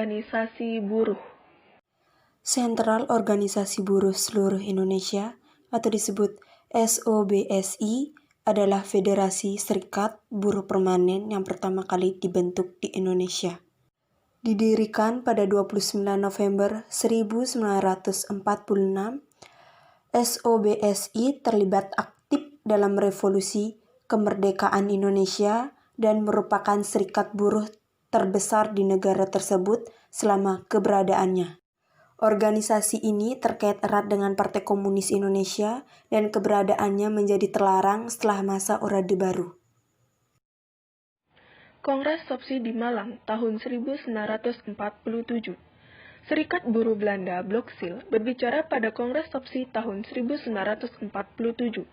Organisasi Buruh. Sentral Organisasi Buruh Seluruh Indonesia atau disebut SOBSI adalah Federasi Serikat Buruh Permanen yang pertama kali dibentuk di Indonesia. Didirikan pada 29 November 1946, SOBSI terlibat aktif dalam revolusi kemerdekaan Indonesia dan merupakan serikat buruh terbesar di negara tersebut selama keberadaannya. Organisasi ini terkait erat dengan Partai Komunis Indonesia dan keberadaannya menjadi terlarang setelah masa Orde Baru. Kongres SOBSI di Malang tahun 1947. Serikat Buruh Belanda Bloksil berbicara pada Kongres SOBSI tahun 1947.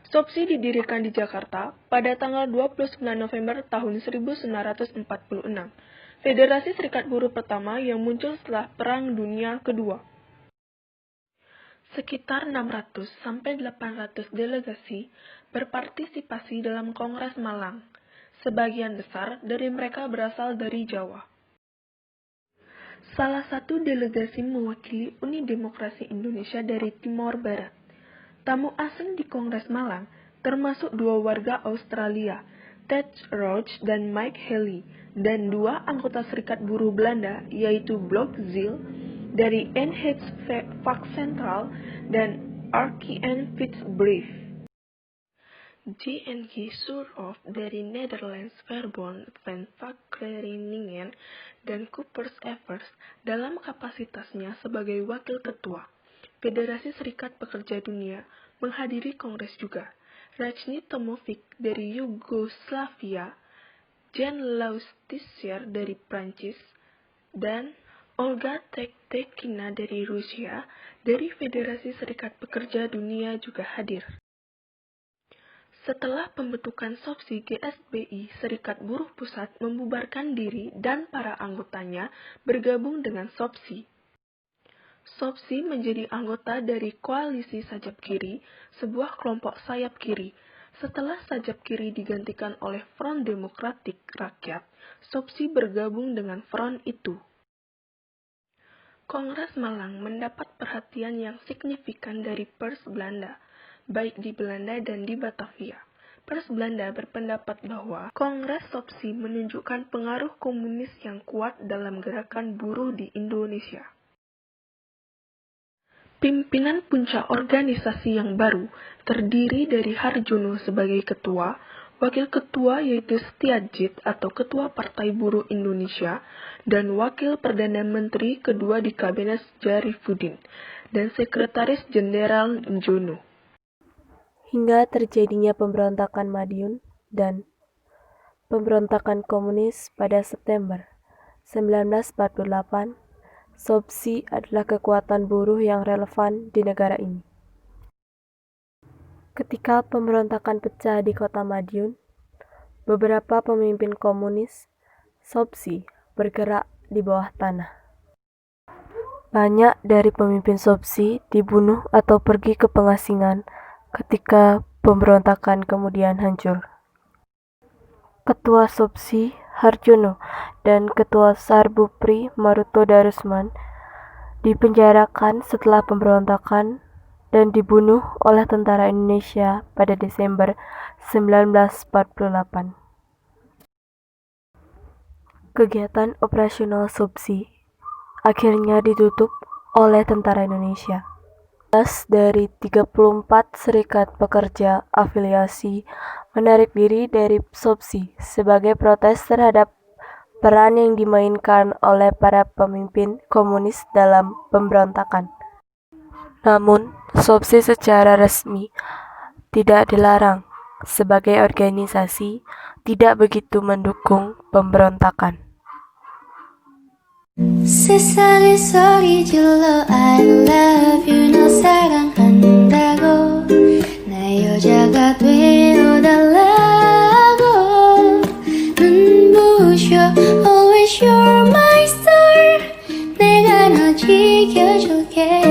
SOBSI didirikan di Jakarta pada tanggal 29 November tahun 1946. Federasi Serikat Buruh pertama yang muncul setelah Perang Dunia Kedua. Sekitar 600-800 delegasi berpartisipasi dalam Kongres Malang. Sebagian besar dari mereka berasal dari Jawa. Salah satu delegasi mewakili Uni Demokrasi Indonesia dari Timor Barat. Tamu asing di Kongres Malang termasuk 2 warga Australia, Ted Roach dan Mike Haley, dan 2 anggota Serikat Buruh Belanda yaitu Blokzijl dari NH-Vakcentraal dan RKN Fietsbrief. JNG Surhoff dari Netherlands Verbond van Vakverenigingen dan Coopers Evers dalam kapasitasnya sebagai Wakil Ketua Federasi Serikat Pekerja Dunia menghadiri kongres juga. Rajni Tomovic dari Yugoslavia, Jan Laustissier dari Prancis, dan Olga Tektekina dari Rusia dari Federasi Serikat Pekerja Dunia juga hadir. Setelah pembentukan SOBSI, GSBI, Serikat Buruh Pusat membubarkan diri dan para anggotanya bergabung dengan SOBSI. SOBSI menjadi anggota dari Koalisi Sayap Kiri, sebuah kelompok sayap kiri. Setelah sayap kiri digantikan oleh Front Demokratik Rakyat, SOBSI bergabung dengan front itu. Kongres Malang mendapat perhatian yang signifikan dari pers Belanda, baik di Belanda dan di Batavia. Pers Belanda berpendapat bahwa Kongres SOBSI menunjukkan pengaruh komunis yang kuat dalam gerakan buruh di Indonesia. Pimpinan puncak organisasi yang baru terdiri dari Harjono sebagai ketua, wakil ketua yaitu Setiajid atau Ketua Partai Buruh Indonesia, dan wakil Perdana Menteri kedua di Kabinet Syarifudin, dan Sekretaris Jenderal Jono. Hingga terjadinya pemberontakan Madiun dan pemberontakan komunis pada September 1948, SOBSI adalah kekuatan buruh yang relevan di negara ini. Ketika pemberontakan pecah di kota Madiun, beberapa pemimpin komunis SOBSI bergerak di bawah tanah. Banyak dari pemimpin SOBSI dibunuh atau pergi ke pengasingan ketika pemberontakan kemudian hancur. Ketua SOBSI Harjono dan Ketua Sarbupri Maruto Darusman dipenjarakan setelah pemberontakan dan dibunuh oleh tentara Indonesia pada Desember 1948. Kegiatan operasional SOBSI akhirnya ditutup oleh tentara Indonesia. Dari 34 serikat pekerja afiliasi menarik diri dari SOBSI sebagai protes terhadap peran yang dimainkan oleh para pemimpin komunis dalam pemberontakan. Namun, SOBSI secara resmi tidak dilarang sebagai organisasi tidak begitu mendukung pemberontakan. Sorry, jelo I love